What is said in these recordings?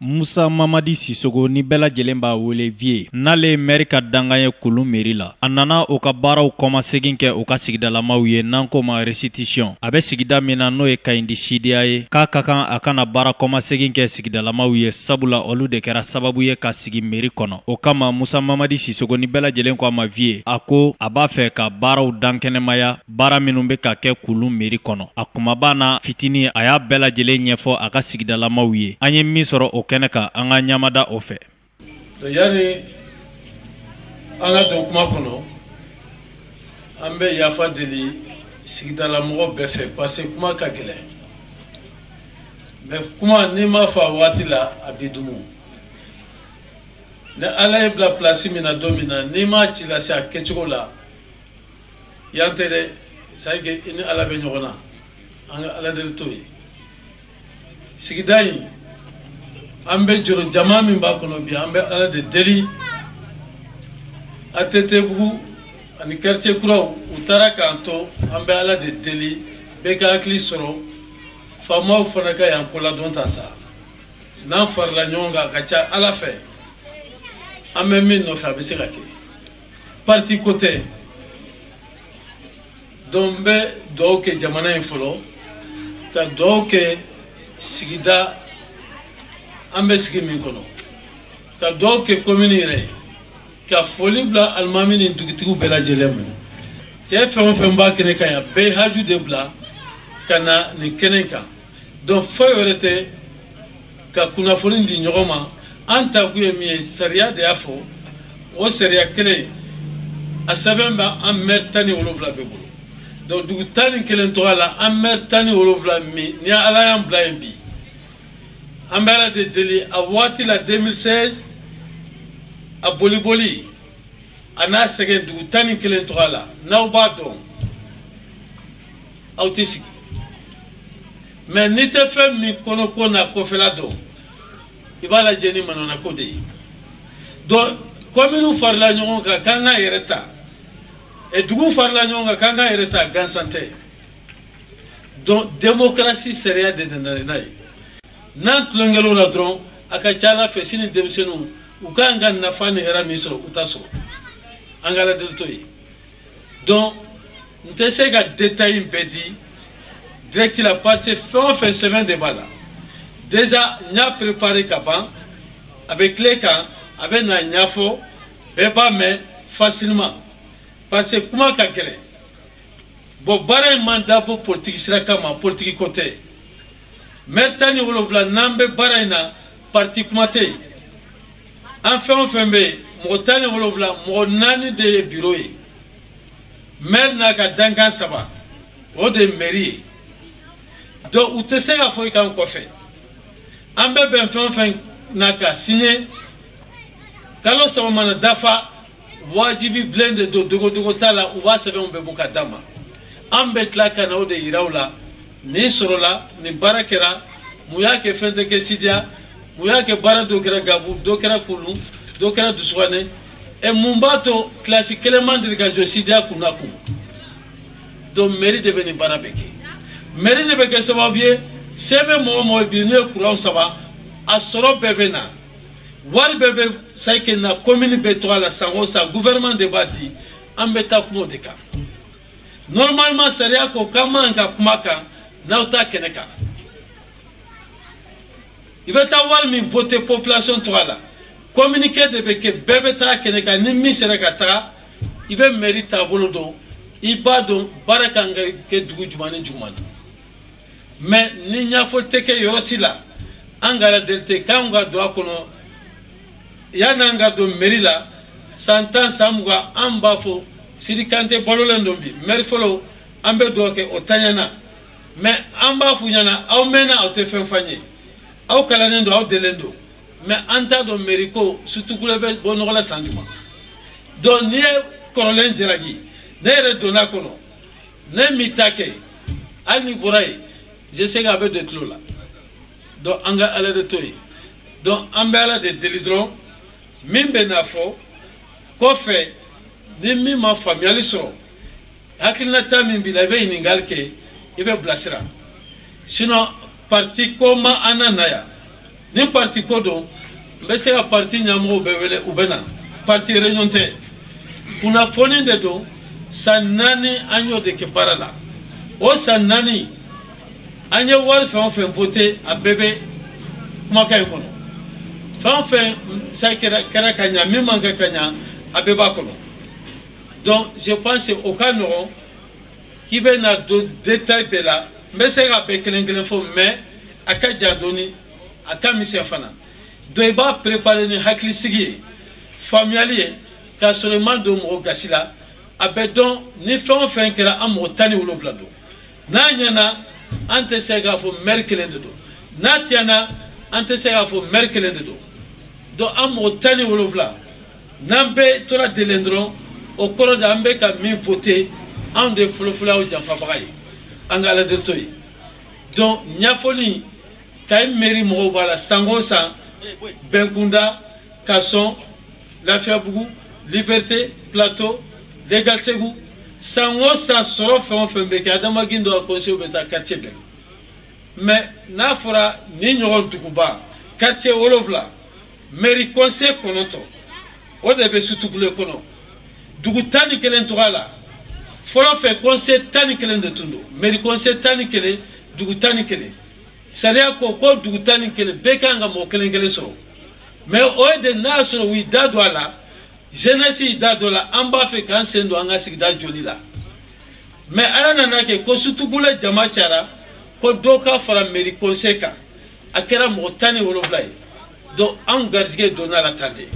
Musa Mamadi Sissogo ni bɛɛ lajɛlen b'a wele Vie n'ale maire ka dangan ye Kulun mairie la. A nana o ka baaraw kɔmasegin kɛ o ka sigidalamaw ye n'an ko ma restitution. A bɛ sigida min na n'o ye Kayindi Sidiya ye k'a ka kan a kana baara kɔmasegin kɛ sigidalamaw ye sabula olu de kɛra sababu ye ka sigi mairie kɔnɔ. O kama Musa Mamadi Sissogo ni bɛɛ lajɛlen ko a ma Vie a ko a b'a fɛ ka baaraw dankɛnɛmaya baara minnu bɛ ka kɛ Kulun mairie kɔnɔ. A kumaba n'a fitini a y'a bɛɛ lajɛlen ɲɛfɔ a ka sigidalamaw ye. An ye min sɔrɔ o kɛnɛ kan an ka ɲamada o fɛ. Yani an ka don kuma kɔnɔ an bɛ yafa deli sigidalamɔgɔ bɛɛ fɛ parce que kuma ka gɛlɛn mais kuma n'i ma fɔ a waati la a b'i dumu ni Ala ye bila place min na don min na n'i ma ci lase a kɛcogo la yan tɛ dɛ c'est à dire i ni Ala bɛ ɲɔgɔn na an ka Ala deli to ye sigida in an bɛ jɔrɔ jama min b'a kɔnɔ bi an bɛ Ala de deli ATT-bugu ani quartier kuraw u taara k'an to an bɛ Ala de deli bɛɛ ka hakili sɔrɔ faamaw fana ka yan ko ladɔn ta sa n'an farala ɲɔgɔn kan a ka ca Ala fɛ an bɛ min nɔfɛ a bɛ se ka kɛ parti ko tɛ donc n bɛ dugawu kɛ jamana in fɔlɔ ka dugawu kɛ sigida an bɛ sigi min kɔnɔ ka dugawu kɛ commune yɛrɛ ka foli bila alimami ni dugutigiw bɛɛ lajɛlen ma cɛ fɛn o fɛn b'a kɛnɛ kan yan bɛɛ haju de bila ka na nin kɛnɛ kan donc foyi wɛrɛ tɛ ka kunnafoni di ɲɔgɔn ma an ta kun ye min ye sariya de y'a fɔ o sariya kelen a sɛbɛn bɛ an maire 17 bɛɛ bolo donc dugu 11 tɔgɔ la an maire 17 min ni Ala y'an bila yen bi an bɛ Ala de deli a waati la 2016 a boli a n'a sɛgɛn dugu 11 tɔgɔ la n'aw b'a dɔn aw tɛ sigi mais n'i tɛ fɛn min kɔnɔ ko n'a kɔfɛla dɔn i b'a lajɛ ni manana ko de ye donc commune farala ɲɔgɔn kan k'an k'an yɛrɛ ta dugu farala ɲɔgɔn kan k'an k'an yɛrɛ ta gansan tɛ donc démocratie sariya de nana n'a ye n'an tulonkɛla o la dɔrɔn a ka ca Ala fɛ sini denmisɛnninw u kan ka nafa ni hɛrɛ min sɔrɔ u t'a sɔrɔ an ka Ala deli to ye donc n tɛ se ka détail bɛɛ di direct la parce que fɛn o fɛn sɛbɛn de b'a la déjà n y'a préparé ka ban a bɛ tile kan a bɛ na ɲɛfɔ bɛɛ b'a mɛn facilement parce que kuma ka gɛlɛn bon baara in man dabɔ politique sira kama politique ko tɛ maire 17 n'an bɛ baara in na parti kuma tɛ yen an fɛn o fɛn bɛ yen mɔgɔ 17 mɔgɔ 4 de ye bureau ye maire n'a ka dankan 3 o de ye mairie ye donc u tɛ se ka fɔ i kan kɔfɛ an bɛ bɛn fɛn o fɛn na ka signer kalo 3 mana dafa wajibi bilen de don dogo t'a la u b'a sɛbɛnw bɛɛ bɔ ka d'a ma an bɛ tila ka na o de yira u la nin sɔrɔla nin baara kɛra mun y'a kɛ fɛn tɛ kɛ Sidiya mun y'a kɛ baara dɔ kɛra Gabu dɔ kɛra Kulun dɔ kɛra Dusukane mun b'a to kilasi kelen man deli ka jɔ Sidiya kun na kun donc mairie de bɛ nin baara bɛɛ kɛ mairie de bɛ kɛ sababu ye se bɛ mɔgɔ mɔgɔ bi n'u ye courant saba a sɔrɔ bɛɛ bɛ na wari bɛɛ bɛ sayike na commune bɛ tɔgɔ la san o san gouvernement de b'a di an bɛ taa kuma o de kan normalement sariya ko k'an man ka kuma kan n'aw ta kɛnɛ kan i bɛ taa wari min voter population tɔgɔ la communiqué de bɛ kɛ bɛɛ bɛ taa kɛnɛ kan ni min sera ka taga i bɛ mairie taabolo dɔn i b'a dɔn baara kan ka kɛ dugu jumɛn ni jumɛn mais ni ɲɛfɔli tɛ kɛ yɔrɔ si la an ka Ala deli tɛ k'an ka don a kɔnɔ yan'an ka don mairie la san 10 san 20 an b'a fɔ Sidi Kante balolen don bi maire fɔlɔ an bɛ dugawu kɛ o taɲana mais an b'a f'u ɲɛna aw mɛnna aw tɛ fɛn f'an ye aw kalannen don aw delen don mais an t'a dɔn mairie ko sutukule bɛ bɔ nɔgɔ la san jumɛn donc n'i ye kɔrɔlen jalaki ne yɛrɛ donna kɔnɔ ne m'i ta kɛ hali n'i bɔra yen je sais que a bɛ don tulo la donc an ka Ala de to ye donc an bɛ Ala de deli dɔrɔn min bɛ na fɔ kɔfɛ ni min ma faamuyali sɔrɔ hakilinata min b'i la i bɛ ɲininkali kɛ i bɛ bilasira sinon parti ko ma an na yan ni parti kodo mbese ya parti nyamo bevele ubena parti réunion te kuna foni de do sanani anyo de ke barala o sanani anye wal fe on fait voter a bébé makay kono fa fait ça kera kanya mi manga kanya a beba kono. Donc je pense au canon qui va na de détails bela mais c'est à bekelen fo mais aka jadoni aka mise fana do ba préparer ni hakli sigi familier ka seulement do mo gasila abedon ni fon fen kera am otani wolo vlado na nyana ante sega fo merkelen do na tiana ante sega fo merkelen do am otani wolo vla nambe tora delendron au cours de ambe ka mi voter en de fulfula o janfa bagay angala del toy donc nyafoli kay mairie mo bala sangosa benkunda Kasson Lafia Bougou Liberté Plateau Légal Ségou sangosa soro fe on fe be ka adama gindo a conseil beta quartier ben mais na fora ni nyoron tukuba quartier wolovla mairie conseil konoto o de be sutukule kono dugu tani kelen togala folo fe conseil tani kelen de tundo mairie conseil tani kelen dugu tani kelen saria ko dugu tani kelen bekanga mo kelen kelen soro mais o de na soro wi dado ala jeunesse dado la amba fe kan sendo anga sigda joli la mais arana na ke ko sutugule jama chara ko doka fara mairie conseil ka akera mo tani wolo blay do an gardige do na la tande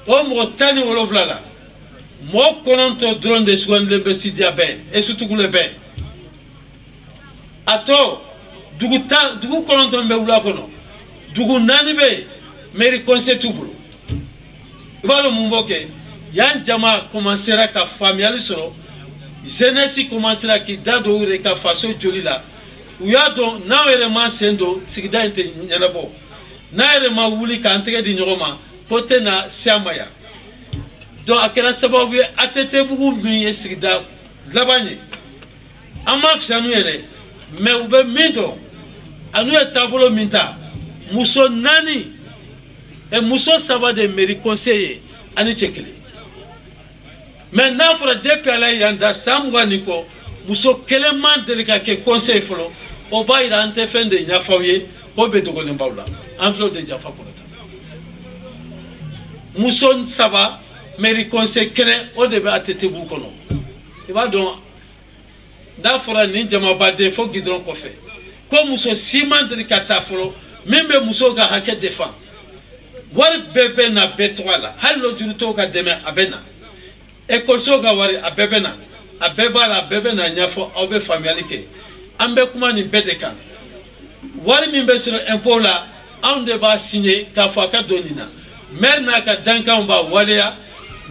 o mo tani wolo la mo kononto drone de seconde le bestidia be et surtout le be ato dugu kononto be wula kono dugu nani be mairie conseil tubulu ibalo mumboke yan jama commencera ka familial soro jeunesse commencera ki dado ure ka faso joli la uya do na ere ma sendo sigida inte nyalabo na ere ma wuli ka antege di nyoma pote na siamaya donc akela sababu atete bugu mi sigida labanye ama fsanu ele me ube mindo anu ya tabolo minta muso nani e muso saba de mairie conseiller ani chekele mais na fora depuis ala yanda samwa niko muso keleman delika ke conseil folo o bayira ante fende nyafawye o be dogo lembawla en flo de jafa konota muso saba mairie conseil kene o de be atete bu kono tu vois donc da fora ni jama bade fo gidron ko fe ko muso siman delika ta folo même muso ga hake defend war bebe na betwa la hallo juruto ka deme abena école soga wari abebena abebala abebena nyafo obe familialike ambe kuma ni bedeka wari mimbe sur impôt la ande ba signer ka fa ka donina mer na ka danka mba waleya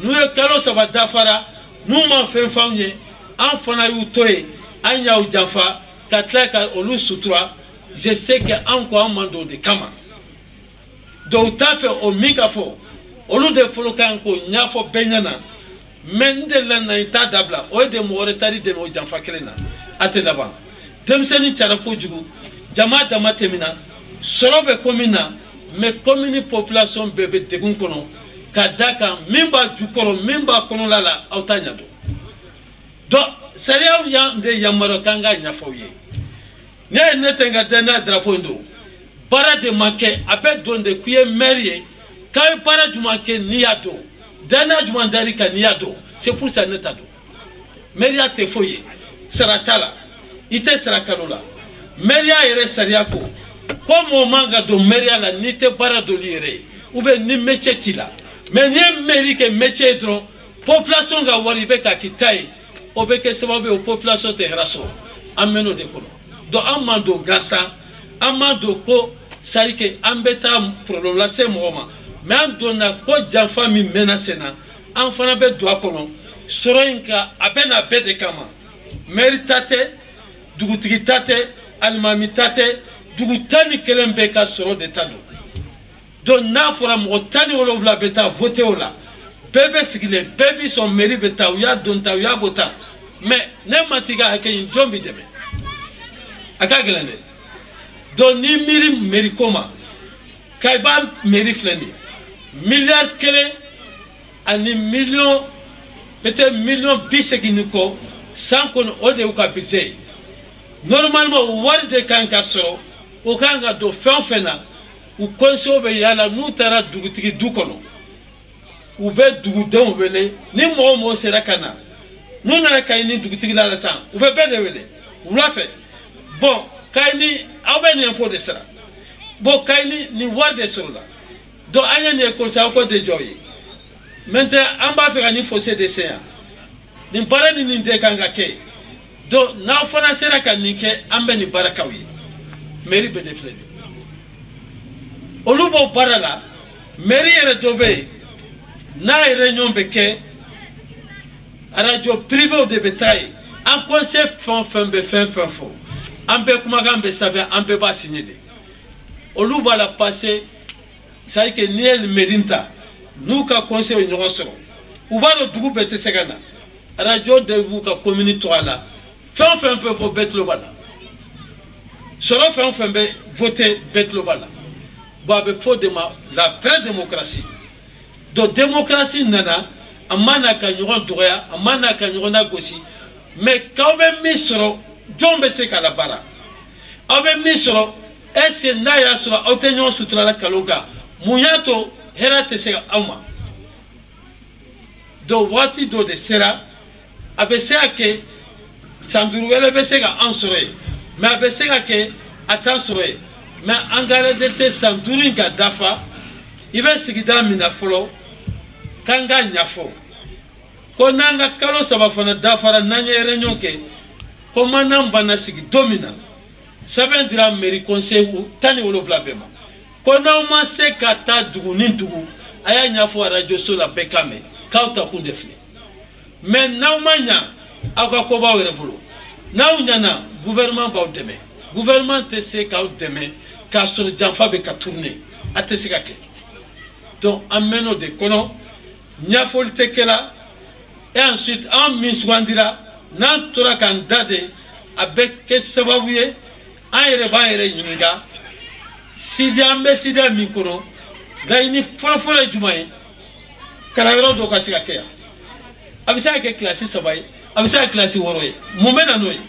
nuye kalo saba dafara nu ma fen famye en fana yu toye an yaw jafa ka tlaka olu sutura je sais que encore mando de kama do ta fe o mikafo olu de folokan ko nyafo benyana men de la na ita dabla o de mo retari de mo janfa kelena ate laban temseni chara ko jugu jama dama temina sorobe komina me komini population bebe degun kono kadaka mimba jukoro mimba kono lala autanya do saria ya de yamaro kanga nyafoye ne netenga dana drapeau ndo bara de make abe donde kuye merie kay bara jumake niado dana jumandari ka niado c'est pour ça netado meria te foye saratala ite sarakalola meria ere sariako comme manga do meria la nite bara do liere ou be ni mechetila mais ni meri ke mechetro population ga wari be ka kitai obeke sababu o population te raso ameno de kono do amando gasa amando ko sarike ambeta problème la c'est moi mais on donna ko janfa mi menacena en fana be do akono soroinka abena bede kama meritate dugutigitate almamitate dugutani kelembe ka soro de tado don na fora mo tani wolo vla beta voter ola bebe sigile bebe son meri beta uya don ta uya bota mais ne matiga hakeyin dombi deme akagelande don ni miri merikoma Kaiba mairie fleni milliard kele ani million peut-être million biseginiko sans qu'on ode ou kapise normalement wari de kan ka soro o kan ga do fena ou konso be yala nu tara dugutigi du kono ou be dugudenw wele ni mo sera kana nu na kay ni dugutigi la san ou be de wele ou la fait bon kay ni awbe ni impôt de sera bon kay ni wari de soro la do anya ni école sa ko de joyi maintenant on va faire ni fossé de séa ni paré ni de kanga ke do na fana sera kan ni ke ambe ni barakawi mairie be de fleni olubo barala mairie ere dobe na réunion beke radio privé ou de bétail en conseil fin fo ambe kuma gambe savait ambe ba signer de olubo la passer ça que niel medinta nous ka conseil ñogo soro ou ba do dugu bete segana radio de vous ka communauté là fin fo betlo bala solo fin be voter betlo bala babe fo de la vraie démocratie do démocratie nana amana ka ñogo doya amana ka ñogo na gosi mais kawbe misro jombe se kala bara awbe misro ese na ya sura autenyon sutra la kaloga munyato herate se awma do wati do de sera abese ake sanduru wele bese ga ansore mais abese ake atansore mais angale delte sanduru ga dafa ibe sigida mina folo kanga nyafo ko nanga kalo saba fana dafara nanye réunion ke ko manam bana sigi domina saben dira mairie conseil ou tani wolo blabema ko na ma se kata dugu nin dugu aya nyafo radio so la bekame kauta kundefle mais na manya aka ko ba were bulu na unyana gouvernement ba deme gouvernement te se ka deme ka so janfa be ka tourner atese ka ke donc ameno de kono nyafo tekela et ensuite en miswandira nan tora kan dade avec que sababuye an yere ba yere yinga sidia mikoro gaini folo jumaye kalawero do ka siga keya abisa ke classe sabaye abisa classe woroye mumena noye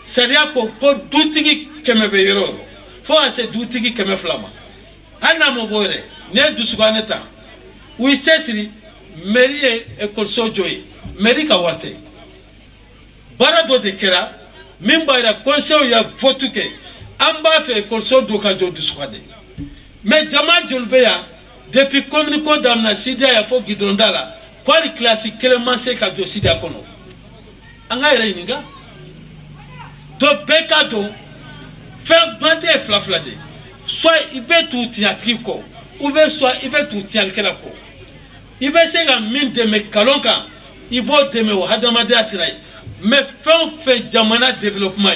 sadia ko dutigi kemebe yoro fo ase dutigi keme flama anna mo bore ne dusuganeta wi chesiri mairie école sojoy mairie ka warte bara do de kera min bayra conseil ya votuke amba fe école so do ka jo dusukade mais jama jolbeya depuis communiqué d'amna sidia ya fo gidrondala kwali classique clémence ka jo sidia kono anga ire ininga do beka do faire bate flaflade soit ibe tout tiatriko ou bien soit ibe tout tialkela ko ibe se ga min de me kalonka ibo de me hadamade asirai mais fait jamana développement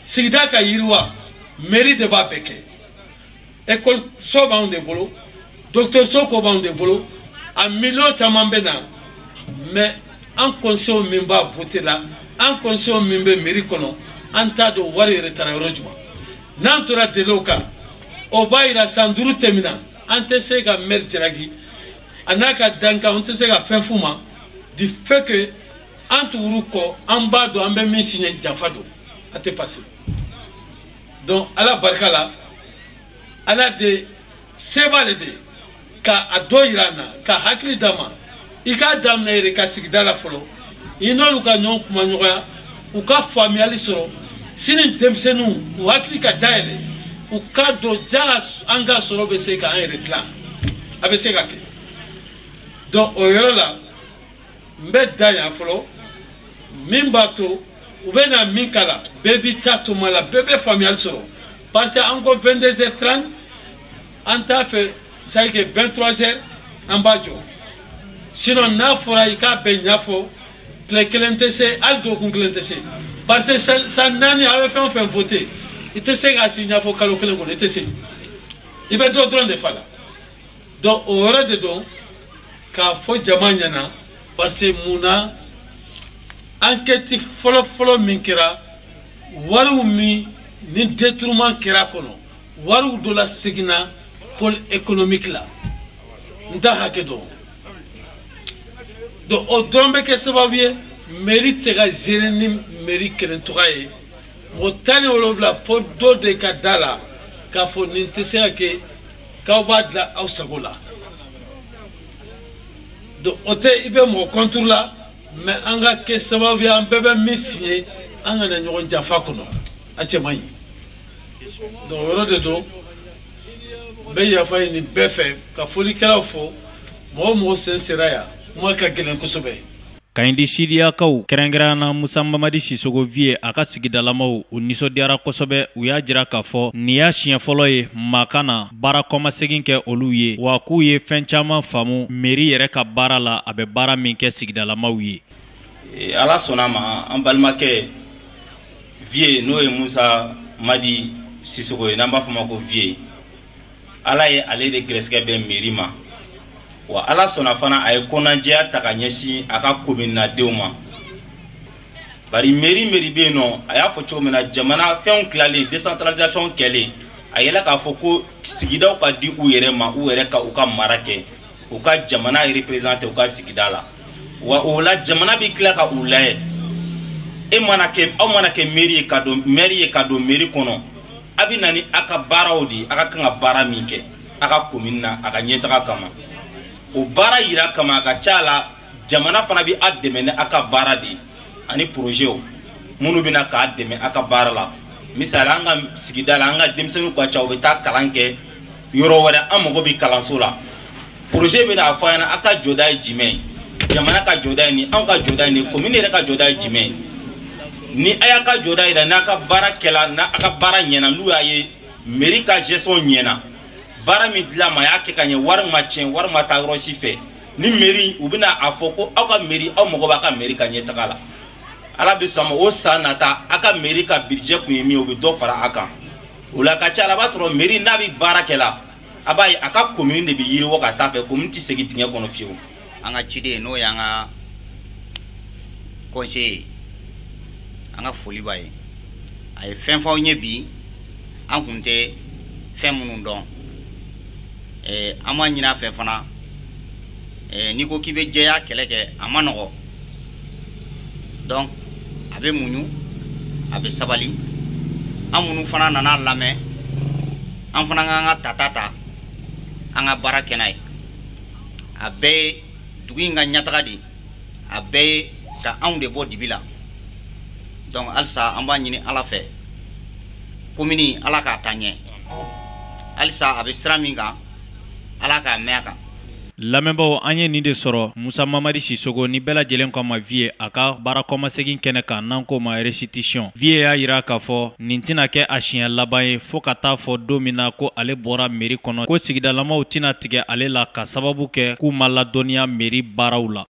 sigida ka yirwa mairie de ba beke école so ba on de bolo docteur so ko ba on de bolo a million tamambena mais en conseil memba voter là en conseil memba mairie kono anta do wari retara rojuma nantora de loka o bayira sanduru temina ante se ga maire tiragi anaka danka on te se ga fin fuma du fait que entre uruko ambado ambe misine jafado ate passé donc ala barkala ala de sebale de ka adoirana ka hakli dama ika damna ere ka sigdala folo inolu ka nyon kuma nyoya uka familiali soro sinin temsenu u hakli ka daele uka do jala anga soro be se ka en reclam abe se ka ke donc oyorola mbe daya folo mimbato ubena minkala baby tato mala bébé familial soro parce que encore 22h30 anta fait ça que 23h en bajo sinon na fora ika be nyafo clé aldo kun clentese parce que ça nani avait fait voter il te sait ga signa fo kalo kelen ko était c'est il be do drone de fala donc au hora de don ka fo jamanyana parce que muna enquête folo min kɛra wariw min ni détournement kɛra kɔnɔ wariw dɔ la segina pôle économique la nta hakɛ dɔn donc o dɔrɔn bɛ kɛ sababu ye mairie tɛ se ka gérer ni mairie kelen tɔgɔ ye mɔgɔ 17 fo dɔ de ka da la k'a fɔ nin tɛ se ka kɛ k'aw b'a dilan aw sago la donc o tɛ i bɛ mɔgɔ contre la mais an ka kɛ sababu ye an bɛɛ bɛ min signé an kana ɲɔgɔn janfa kɔnɔ a cɛ man ɲi donc o yɔrɔ de don n bɛ yafa ɲini bɛɛ fɛ ka folikɛlaw fo mɔgɔ o mɔgɔ sen sera yan kuma ka gɛlɛn kosɛbɛ. Kayindi Sidiyakaw kɛrɛnkɛrɛnna Musa Mamadi Sisogo vie a ka sigidalamaw u nisɔndiyara kosɛbɛ u y'a jira k'a fɔ nin y'a siɲɛ fɔlɔ ye maa kana baara kɔmasegin kɛ olu ye wa k'u ye fɛn caman faamu mairie yɛrɛ ka baara la a bɛ baara min kɛ sigidalamaw ye. Ala sɔnna ma an balimakɛ vie n'o ye Musa Mamadi Sisogo ye n'an b'a fɔ ma ko vie Ala ye ale de gɛrɛsɛgɛ bɛ mairie ma. Wa Ala sɔnna fana a ye konajɛya ta ka ɲɛsin a ka komina denw ma bari mairie bɛ yen nɔ a y'a fɔ cogo min na jamana fɛnw tilalen décentralisation kɛlen a yɛlɛ k'a fɔ ko sigidaw ka di u yɛrɛ ma u yɛrɛ ka u ka mara kɛ u ka jamana représenter u ka sigida la wa o la jamana bɛ tila ka u layɛ aw mana kɛ mairie ye ka don mairie kɔnɔ a bɛ na ni a ka baaraw de a ka kan ka baara min kɛ a ka commune na a ka ɲɛtaga kama o baara yira kama ka ca la jamana fana bi a dɛmɛ ni a ka baara de ani projet minnu bɛna k'a dɛmɛ a ka baara la misali an ka sigida la an ka denmisɛnninw ka ca u bɛ taa kalan kɛ yɔrɔ wɛrɛ an mago bɛ kalanso la projet bɛna a fɔ an ɲɛna a ka jɔda ye jumɛn jamana ka jɔda ye nin anw ka jɔda ye nin commune yɛrɛ ka jɔda ye jumɛn ni a y'a ka jɔda yira n'a ka baara kɛla n'a ka baara ɲɛna n'u y'a ye mairie ka gestion ɲɛna baara min dilan ma y'a kɛ ka ɲɛ wari ma tiɲɛ wari ma taa yɔrɔ si fɛ ni mairie u bɛna a fɔ ko aw ka mairie aw mago b'a ka mairie ka ɲɛtaga la Ala bɛ sɔn ma o san nata a ka mairie ka budget kun ye min ye o bɛ dɔ fara a kan o la ka ca la a b'a sɔrɔ mairie n'a bɛ baara kɛ la a b'a ye a ka commune de bɛ yiriwa ka taa fɛ commune tɛ segin dingɛ kɔnɔ fiyewu. An ka ciden n'o y'an ka conseiller an ka foli b'a ye a ye fɛn f'aw ɲɛ bi an kun tɛ fɛn minnu dɔn an b'a ɲini a fɛ fana n'i ko k'i bɛ jɛya kɛlɛ kɛ a ma nɔgɔ donc a bɛ muɲu a bɛ sabali an minnu fana nana lamɛn an fana k'an ka tata ta an ka baara kɛ n'a ye a bɛɛ ye dugu in ka ɲɛtaga de a bɛɛ ye ka anw de bɔ dibi la donc halisa an b'a ɲini Ala fɛ commune Ala k'a taa ɲɛ halisa a bɛ sira min kan Ala k'a mɛn a kan. Lamɛnbaw an ye nin de sɔrɔ Musa Mamadi Sisogo ni bɛɛ lajɛlen ko ma vie a ka baara kɔmasegin kɛnɛ kan n'an ko ma restitution vie y'a yira k'a fɔ nin tɛna kɛ a siɲɛ laban ye fo ka taa fɔ don min na ko ale bɔra mairie kɔnɔ ko sigidalamaw tɛna tigɛ ale la ka sababu kɛ k'u ma ladɔnniya mairie baaraw la.